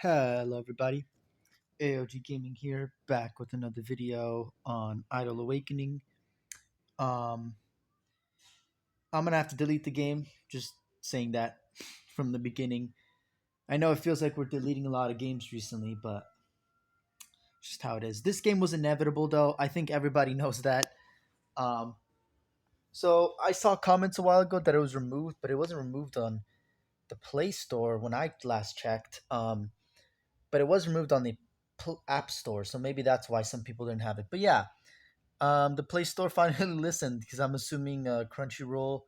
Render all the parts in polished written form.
Hello everybody, AOG Gaming here, back with another video on Idle Awakening. Um, I'm gonna have to delete the game, just saying that from the beginning. I know it feels like we're deleting a lot of games recently, but just how it is. This game was inevitable though, I think everybody knows that. Um, so I saw comments a while ago that it was removed, but it wasn't removed on the Play Store when I last checked. But it was removed on the App Store, so maybe that's why some people didn't have it. But yeah, the Play Store finally listened because I'm assuming Crunchyroll,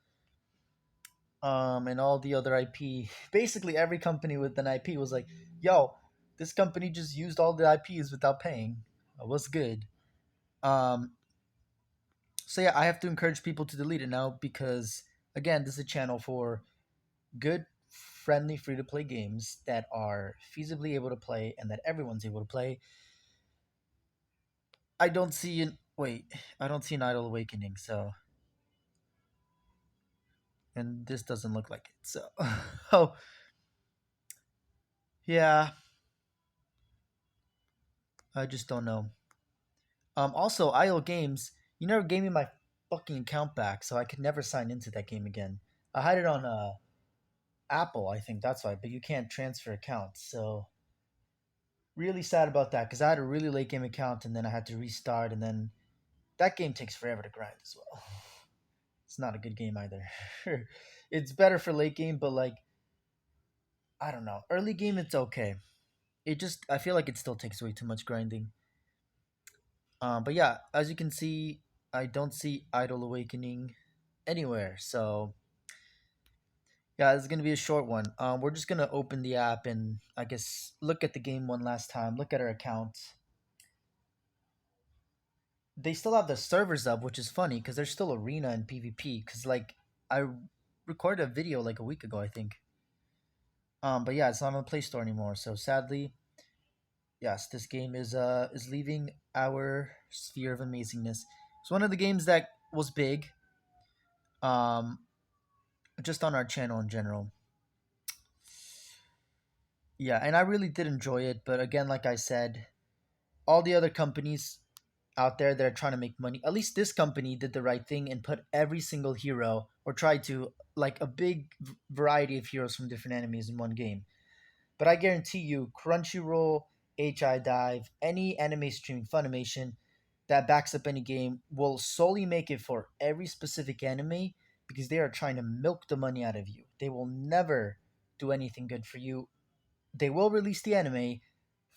and all the other IP, basically every company with an IP was like, "Yo, this company just used all the IPs without paying. What's good?" Um, so yeah, I have to encourage people to delete it now because again, this is a channel for good, friendly, free to play games that are feasibly able to play and that everyone's able to play. I don't see an wait. I don't see an Idle Awakening. So, and this doesn't look like it. So, oh yeah, I just don't know. Also, IO Games, you never gave me my fucking account back, so I could never sign into that game again. I had it on Apple, I think that's why, but you can't transfer accounts. So, really sad about that because I had a really late game account and then I had to restart, and then that game takes forever to grind as well. It's not a good game either. It's better for late game, but like I don't know. Early game it's okay. It just I feel like it still takes way too much grinding. But yeah, as you can see, I don't see Idle Awakening anywhere. So yeah, this is gonna be a short one. We're just gonna open the app and I guess look at the game one last time. Look at our account. They still have the servers up, which is funny because there's still arena and PvP. Because like I recorded a video like a week ago, I think. But yeah, it's not on the Play Store anymore. So sadly, yes, this game is leaving our sphere of amazingness. It's one of the games that was big, um, just on our channel in general. Yeah, and I really did enjoy it, but again, like I said, all the other companies out there that are trying to make money, at least this company did the right thing and put every single hero, or tried to, like a big variety of heroes from different enemies in one game. But I guarantee you, Crunchyroll, HIDive, any anime streaming Funimation that backs up any game will solely make it for every specific anime because they are trying to milk the money out of you. They will never do anything good for you. They will release the anime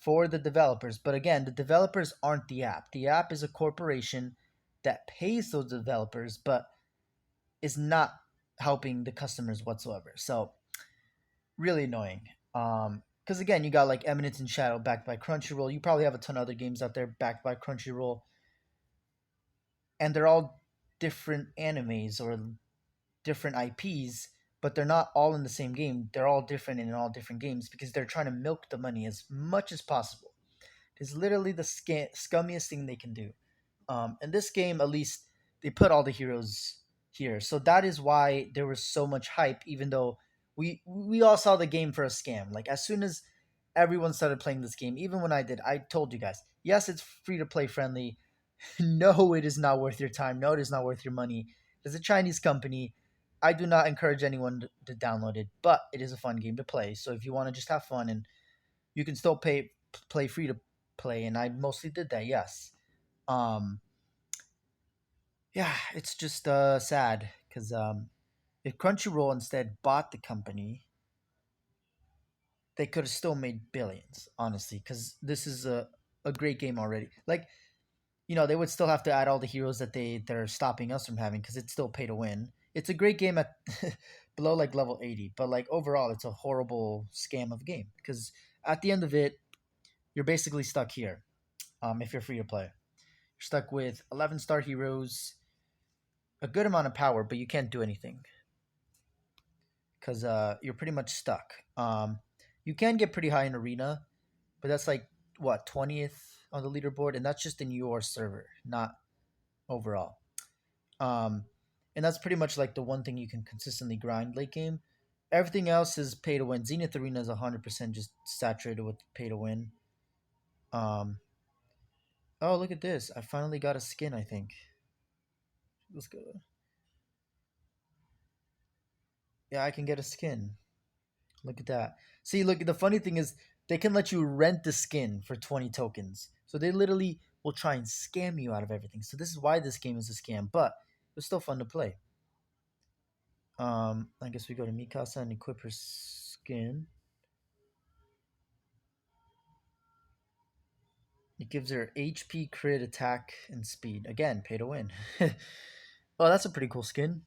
for the developers, but again, the developers aren't the app. The app is a corporation that pays those developers, but is not helping the customers whatsoever. So really annoying. Because again, you got like Eminence and Shadow backed by Crunchyroll. You probably have a ton of other games out there backed by Crunchyroll, and they're all different animes or different IPs, but they're not all in the same game. They're all different in all different games because they're trying to milk the money as much as possible. It's literally the scummiest thing they can do. In this game, at least, they put all the heroes here, so that is why there was so much hype. Even though we all saw the game for a scam. Like as soon as everyone started playing this game, even when I did, I told you guys, yes, it's free to play friendly. No, it is not worth your time. No, it is not worth your money. It's a Chinese company. I do not encourage anyone to download it, but it is a fun game to play. So if you want to just have fun, and you can still play free to play, and I mostly did that. Yes. Um, yeah, it's just sad because if Crunchyroll instead bought the company, they could have still made billions, honestly, because this is a great game already. Like, they would still have to add all the heroes that they're stopping us from having because it's still pay to win. It's a great game at below like level 80, but like overall, it's a horrible scam of a game because at the end of it, you're basically stuck here. If you're free to play, you're stuck with 11-star heroes, a good amount of power, but you can't do anything because you're pretty much stuck. You can get pretty high in arena, but that's like what 20th on the leaderboard, and that's just in your server, not overall. Um, and that's pretty much like the one thing you can consistently grind late game. Everything else is pay to win. Zenith Arena is 100% just saturated with pay to win. Um, oh, look at this. I finally got a skin, I think. Let's go. Yeah, I can get a skin. Look at that. See, look, the funny thing is they can let you rent the skin for 20 tokens. So they literally will try and scam you out of everything. So this is why this game is a scam, but it's still fun to play. I guess we go to Mikasa and equip her skin. It gives her HP, crit, attack, and speed. Again, pay to win. Oh, that's a pretty cool skin.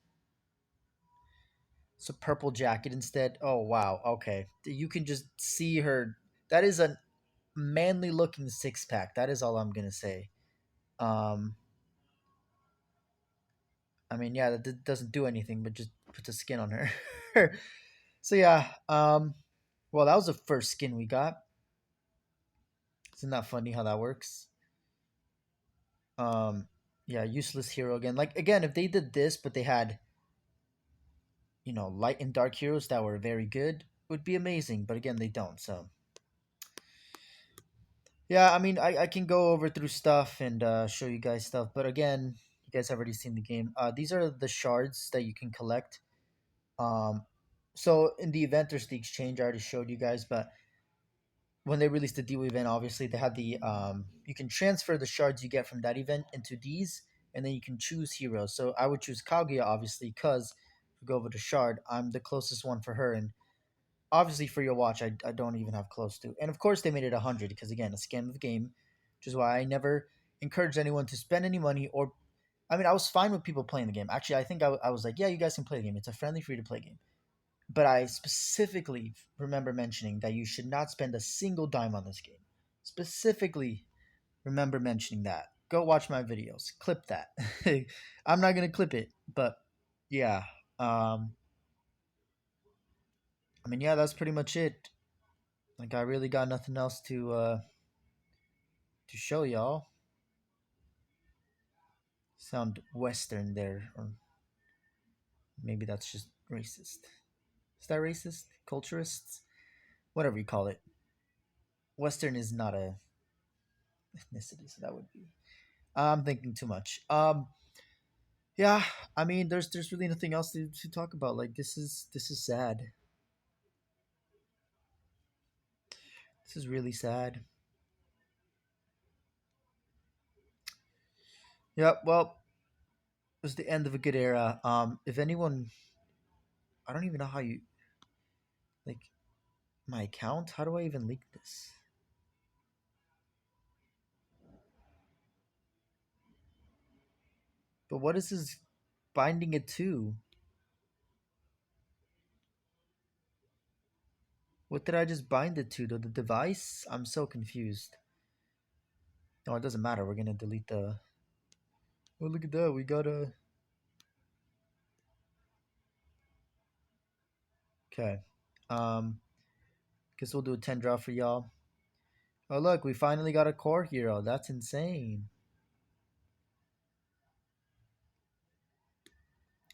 It's a purple jacket instead. Oh wow. Okay, you can just see her. That is a manly looking six pack. That is all I'm gonna say. Um, I mean, yeah, that doesn't do anything, but just puts a skin on her. So yeah. Well, that was the first skin we got. Isn't that funny how that works? Um, yeah, useless hero again. Like again, if they did this, but they had light and dark heroes that were very good, would be amazing. But again, they don't. So yeah, I mean, I can go over through stuff and show you guys stuff, but again, you guys have already seen the game. These are the shards that you can collect. Um, so in the event, there's the exchange I already showed you guys, but when they released the Dewa event, obviously they had the you can transfer the shards you get from that event into these, and then you can choose heroes. So I would choose Kaguya obviously because we go over to shard. I'm the closest one for her, and obviously for your watch, I don't even have close to. And of course they made it 100 because again, a scam of game, which is why I never encourage anyone to spend any money or. I mean, I was fine with people playing the game. Actually, I think I was like, yeah, you guys can play the game. It's a friendly, free to play game. But I specifically remember mentioning that you should not spend a single dime on this game. Specifically remember mentioning that. Go watch my videos. Clip that. I'm not gonna clip it, but yeah. I mean, yeah, that's pretty much it. Like, I really got nothing else to show y'all. Sound Western there, or maybe that's just racist. Is that racist? Culturists? Whatever you call it. Western is not a ethnicity, so that would be. I'm thinking too much. Yeah, I mean, there's really nothing else to talk about. Like, this is sad. This is really sad. Yeah, well, it was the end of a good era. If anyone, I don't even know how you like my account. How do I even leak this? But what is this binding it to? What did I just bind it to? The device? I'm so confused. No, it doesn't matter. We're gonna delete the. Oh, look at that. We got a. Okay. Um, guess we'll do a 10 draw for y'all. Oh, look, we finally got a core hero. That's insane.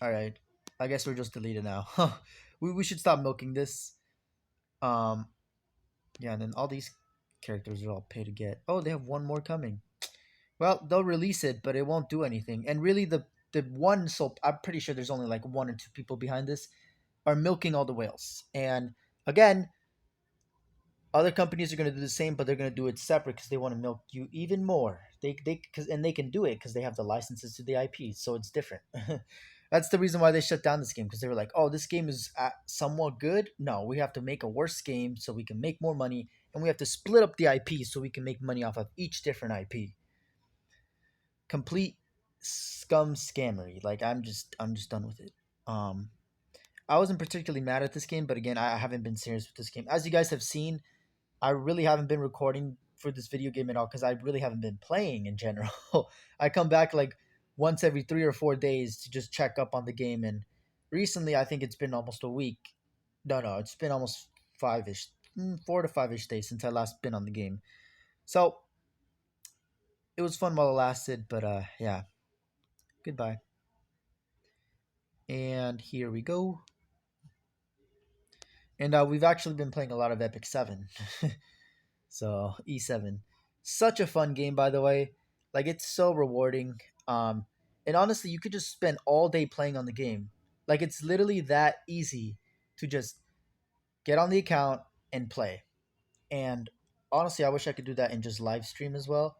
All right. I guess we're just deleted now. We should stop milking this. Um, yeah, and then all these characters are all pay to get. Oh, they have one more coming. Well, they'll release it, but it won't do anything. And really, the one soap, I'm pretty sure there's only like one or two people behind this, are milking all the whales. And again, other companies are going to do the same, but they're going to do it separate because they want to milk you even more. They can do it because they have the licenses to the IP, so it's different. That's the reason why they shut down this game because they were like, "Oh, this game is somewhat good. No, we have to make a worse game so we can make more money, and we have to split up the IP so we can make money off of each different IP." Complete scum scammery. Like I'm just done with it. Um, I wasn't particularly mad at this game, but again, I haven't been serious with this game. As you guys have seen, I really haven't been recording for this video game at all because I really haven't been playing in general. I come back like once every 3 or 4 days to just check up on the game, and recently I think it's been almost a week. No, it's been almost 5-ish, 4 to 5-ish days since I last been on the game. So it was fun while it lasted, but yeah, goodbye. And here we go. And we've actually been playing a lot of Epic 7. So, E7. Such a fun game, by the way. Like, it's so rewarding. Um, and honestly, you could just spend all day playing on the game. Like, it's literally that easy to just get on the account and play. And honestly, I wish I could do that and just live stream as well.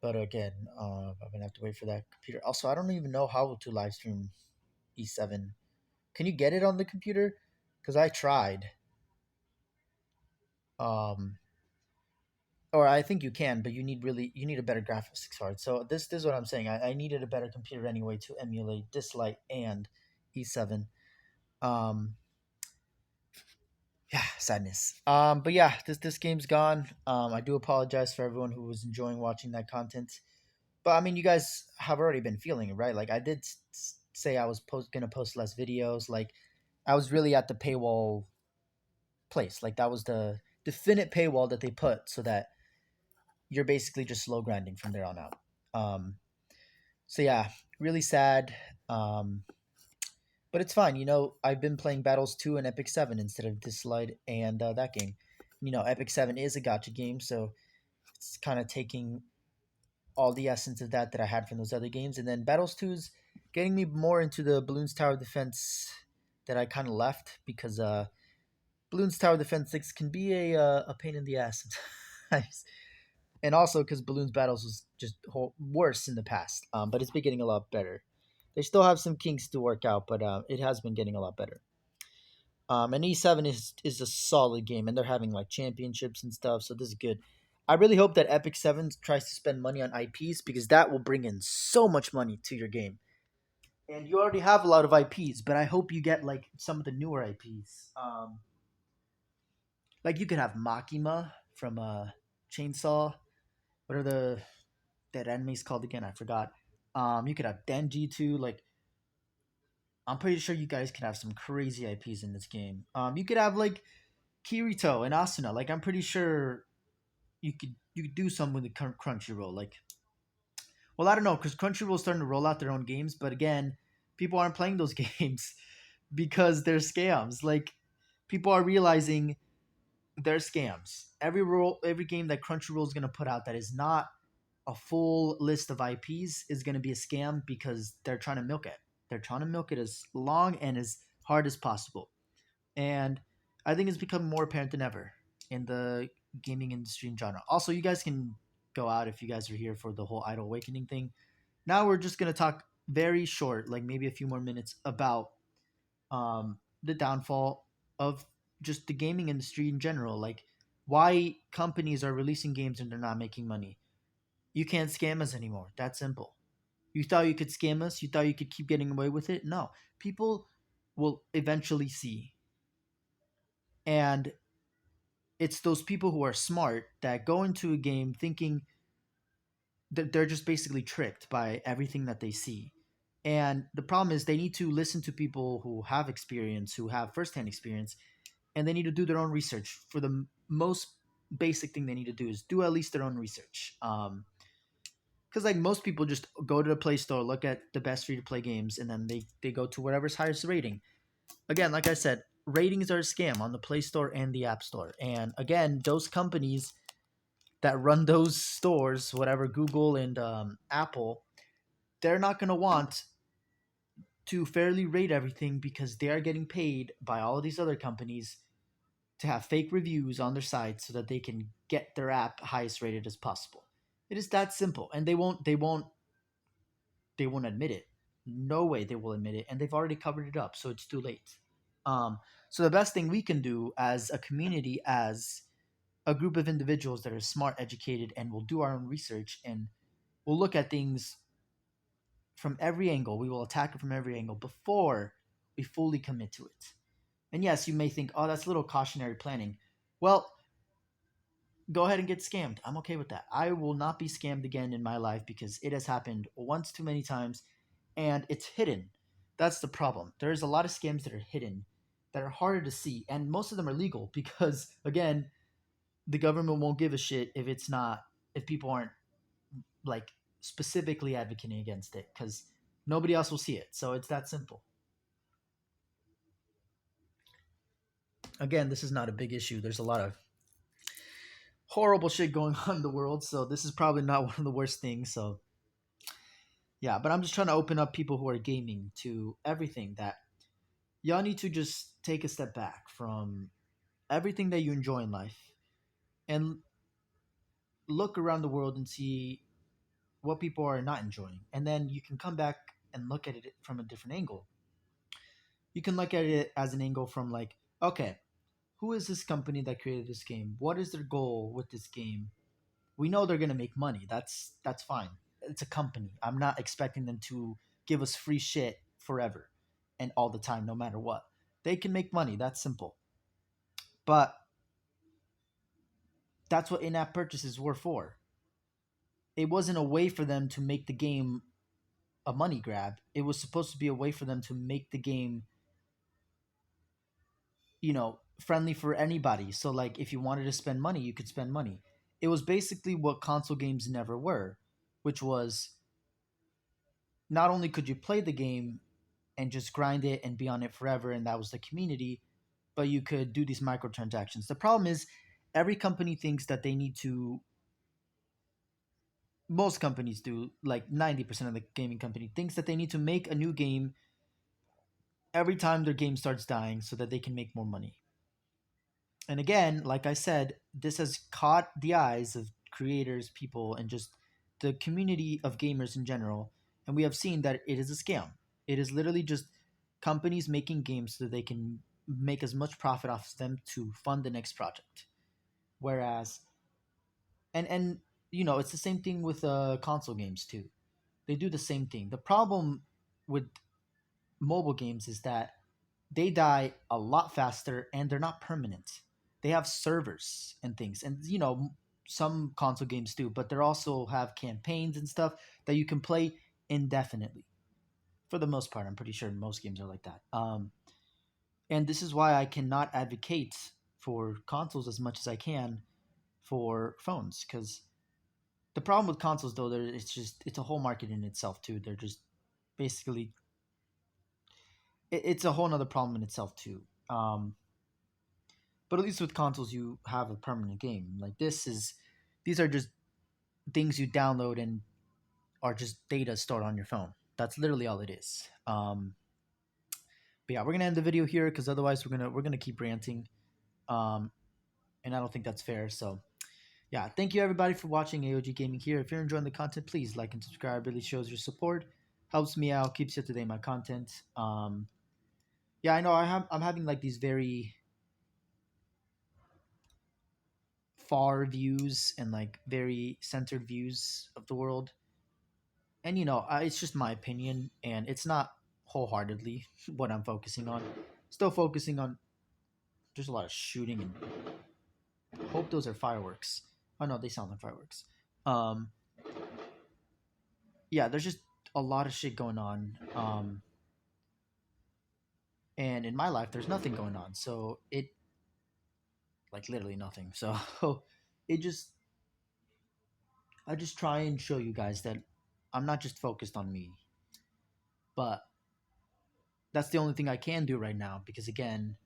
But again, I'm gonna have to wait for that computer. Also, I don't even know how to live stream E7. Can you get it on the computer? Because I tried. Um, or I think you can, but you need a better graphics card. So this is what I'm saying. I needed a better computer anyway to emulate this light and E7. Um, yeah, sadness. But yeah, this game's gone. I do apologize for everyone who was enjoying watching that content. But I mean, you guys have already been feeling it, right? Like I did say I was gonna post less videos. Like I was really at the paywall place. Like that was the definite paywall that they put so that you're basically just slow grinding from there on out. Um, so yeah, really sad. Um, but it's fine. You know, I've been playing Battles 2 and Epic 7 instead of this slide and that game. You know, Epic 7 is a gotcha game, so it's kind of taking all the essence of that I had from those other games. And then Battles 2 is getting me more into the Balloons Tower Defense that I kind of left because Balloons Tower Defense 6 can be a pain in the ass sometimes. And also because Balloons Battles was just worse in the past, but it's been getting a lot better. They still have some kinks to work out, but it has been getting a lot better. And E7 is a solid game, and they're having like championships and stuff, so this is good. I really hope that Epic 7 tries to spend money on IPs because that will bring in so much money to your game. And you already have a lot of IPs, but I hope you get like some of the newer IPs. Like you could have Makima from Chainsaw. What are that enemy's called again? I forgot. You could have Denji too. Like I'm pretty sure you guys can have some crazy IPs in this game. You could have like Kirito and Asuna. Like I'm pretty sure you could do some with the current Crunchyroll. Like, well, I don't know because Crunchyroll is starting to roll out their own games, but again, people aren't playing those games because they're scams. Like people are realizing they're scams. Every game that Crunchyroll is gonna put out that is not a full list of IPs is gonna be a scam because they're trying to milk it. They're trying to milk it as long and as hard as possible. And I think it's become more apparent than ever in the gaming industry in genre. Also, you guys can go out if you guys are here for the whole Idol Awakening thing. Now we're just gonna talk very short, like maybe a few more minutes, about the downfall of just the gaming industry in general. Like why companies are releasing games and they're not making money. You can't scam us anymore. That's simple. You thought you could scam us? You thought you could keep getting away with it? No. People will eventually see. And it's those people who are smart that go into a game thinking that they're just basically tricked by everything that they see. And the problem is they need to listen to people who have experience, who have firsthand experience, and they need to do their own research. For the most basic thing they need to do is do at least their own research. Because like most people just go to the Play Store, look at the best free to play games, and then they go to whatever's highest rating. Again, like I said, ratings are a scam on the Play Store and the App Store. And again, those companies that run those stores, whatever Google and Apple, they're not going to want to fairly rate everything because they are getting paid by all of these other companies to have fake reviews on their site so that they can get their app highest rated as possible. It is that simple, and they won't admit it. No way they will admit it, and they've already covered it up, so it's too late. So the best thing we can do as a community, as a group of individuals that are smart, educated, and will do our own research and will look at things from every angle. We will attack it from every angle before we fully commit to it. And yes, you may think, oh, that's a little cautionary planning. Well, go ahead and get scammed. I'm okay with that. I will not be scammed again in my life because it has happened once too many times and it's hidden. That's the problem. There's a lot of scams that are hidden that are harder to see, and most of them are legal because, again, the government won't give a shit if people aren't like specifically advocating against it because nobody else will see it. So it's that simple. Again, this is not a big issue. There's a lot of horrible shit going on in the world, so this is probably not one of the worst things. So yeah, but I'm just trying to open up people who are gaming to everything that y'all need to just take a step back from everything that you enjoy in life and look around the world and see what people are not enjoying. And then you can come back and look at it from a different angle. You can look at it as an angle from like, okay, who is this company that created this game? What is their goal with this game? We know they're gonna make money. That's fine. It's a company. I'm not expecting them to give us free shit forever and all the time, no matter what. They can make money. That's simple. But that's what in-app purchases were for. It wasn't a way for them to make the game a money grab. It was supposed to be a way for them to make the game, friendly for anybody. So like if you wanted to spend money, you could spend money. It was basically what console games never were, which was not only could you play the game and just grind it and be on it forever and that was the community, but you could do these microtransactions. The problem is every company thinks that they need to most companies do, like 90% of the gaming company thinks that they need to make a new game every time their game starts dying so that they can make more money. And again, like I said, this has caught the eyes of creators, people, and just the community of gamers in general. And we have seen that it is a scam. It is literally just companies making games so that they can make as much profit off of them to fund the next project. Whereas, and it's the same thing with console games too. They do the same thing. The problem with mobile games is that they die a lot faster and they're not permanent. They have servers and things, and some console games do, but they also have campaigns and stuff that you can play indefinitely. For the most part, I'm pretty sure most games are like that. And this is why I cannot advocate for consoles as much as I can for phones, because the problem with consoles though, it's a whole market in itself too. They're just basically it's a whole other problem in itself too. But at least with consoles, you have a permanent game. Like these are just things you download and are just data stored on your phone. That's literally all it is. But yeah, we're gonna end the video here because otherwise we're gonna keep ranting, um, and I don't think that's fair. So yeah, thank you everybody for watching AOG Gaming here. If you're enjoying the content, please like and subscribe. It really shows your support, helps me out, keeps you up to date my content. Yeah, I know I'm having like these very far views and like very centered views of the world. And it's just my opinion, and it's not wholeheartedly what I'm focusing on. Still focusing on. There's a lot of shooting, and hope those are fireworks. Oh no, they sound like fireworks. Um, yeah, there's just a lot of shit going on. And in my life, there's nothing going on. So it, like literally nothing. So it just I just try and show you guys that I'm not just focused on me, but that's the only thing I can do right now because again,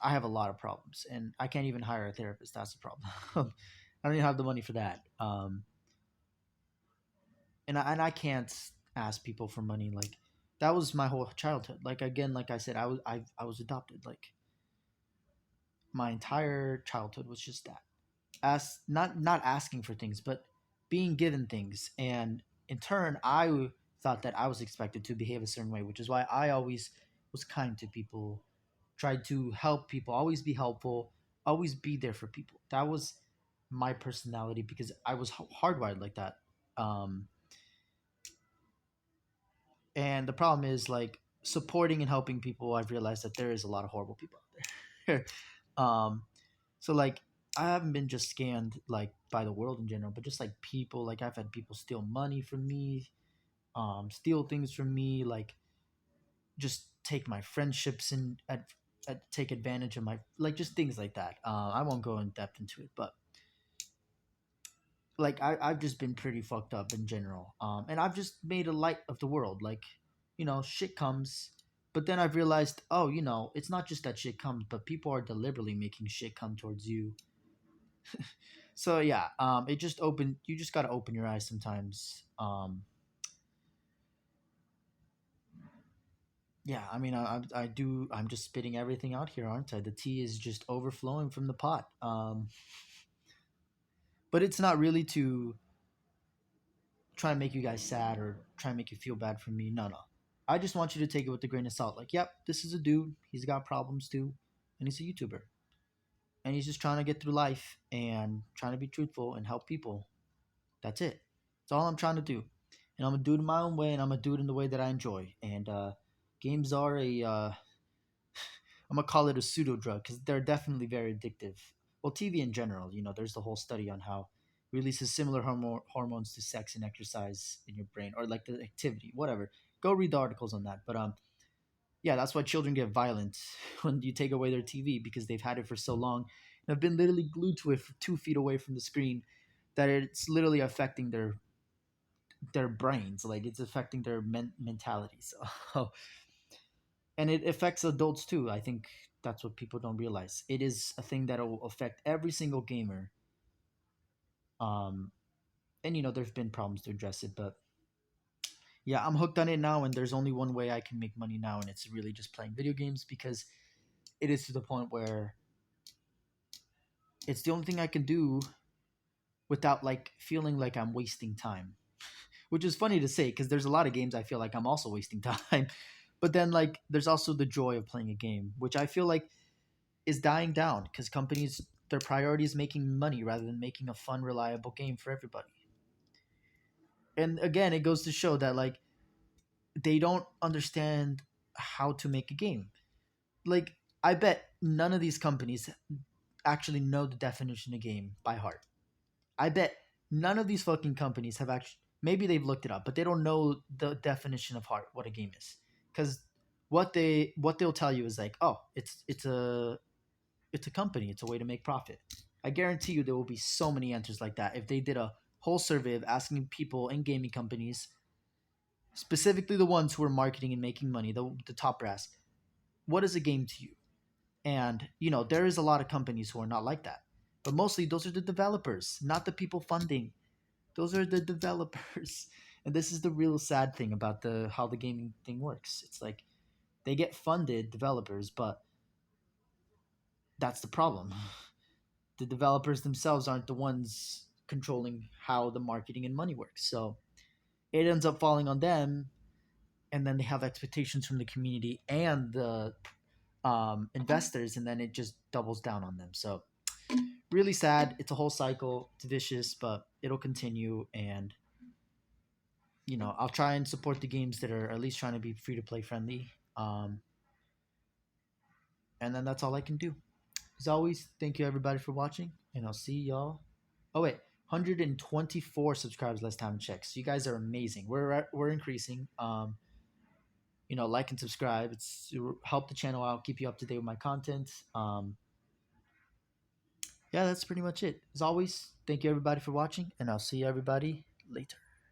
I have a lot of problems and I can't even hire a therapist. That's the problem. I don't even have the money for that. And I can't ask people for money. Like that was my whole childhood. Like again, like I said, I was adopted. Like my entire childhood was just that. Not asking for things, but being given things. And in turn, I thought that I was expected to behave a certain way, which is why I always was kind to people, tried to help people, always be helpful, always be there for people. That was my personality because I was hardwired like that. Um, and the problem is like supporting and helping people. I've realized that there is a lot of horrible people out there. So like I haven't been just scammed like by the world in general, but just like people. Like I've had people steal money from me, steal things from me, like just take my friendships and take advantage of my like just things like that. I won't go in depth into it, but like I've just been pretty fucked up in general. And I've just made a light of the world. Like shit comes. But then I've realized, oh, it's not just that shit comes, but people are deliberately making shit come towards you. So yeah, it just open. You just gotta open your eyes sometimes. Yeah, I mean, I do. I'm just spitting everything out here, aren't I? The tea is just overflowing from the pot. But it's not really to try and make you guys sad or try and make you feel bad for me. No, no. I just want you to take it with a grain of salt. Like, yep, this is a dude. He's got problems too, and he's a YouTuber, and he's just trying to get through life and trying to be truthful and help people. That's it. That's all I'm trying to do, and I'm gonna do it in my own way, and I'm gonna do it in the way that I enjoy. And games are a I'm gonna call it a pseudo drug because they're definitely very addictive. Well, TV in general, there's the whole study on how it releases similar hormones to sex and exercise in your brain, or like the activity, whatever. Go read the articles on that. But yeah, that's why children get violent when you take away their TV because they've had it for so long and have been literally glued to it for 2 feet away from the screen that it's literally affecting their brains, like it's affecting their mentality. So and it affects adults too. I think that's what people don't realize. It is a thing that will affect every single gamer. Um, and there's been problems to address it, but yeah, I'm hooked on it now, and there's only one way I can make money now, and it's really just playing video games because it is to the point where it's the only thing I can do without like feeling like I'm wasting time. Which is funny to say because there's a lot of games I feel like I'm also wasting time. But then like there's also the joy of playing a game, which I feel like is dying down because companies their priority is making money rather than making a fun, reliable game for everybody. And again, it goes to show that like they don't understand how to make a game. Like I bet none of these companies actually know the definition of game by heart. I bet none of these fucking companies have actually maybe they've looked it up, but they don't know the definition of heart what a game is. Because what they'll tell you is like, oh, it's a company. It's a way to make profit. I guarantee you there will be so many answers like that if they did a whole survey of asking people in gaming companies, specifically the ones who are marketing and making money, the top brass, what is a game to you? And there is a lot of companies who are not like that, but mostly those are the developers, not the people funding. Those are the developers, and this is the real sad thing about the how the gaming thing works. It's like they get funded developers, but that's the problem. The developers themselves aren't the ones controlling how the marketing and money works. So it ends up falling on them, and then they have expectations from the community and the investors, and then it just doubles down on them. So really sad. It's a whole cycle. It's vicious, but it'll continue. And I'll try and support the games that are at least trying to be free to play friendly. And then that's all I can do. As always, thank you everybody for watching, and I'll see y'all. Oh wait, 124 subscribers last time I checked. So you guys are amazing. We're increasing. Like and subscribe. It's help the channel out, keep you up to date with my content. Yeah, that's pretty much it. As always, thank you everybody for watching, and I'll see everybody later.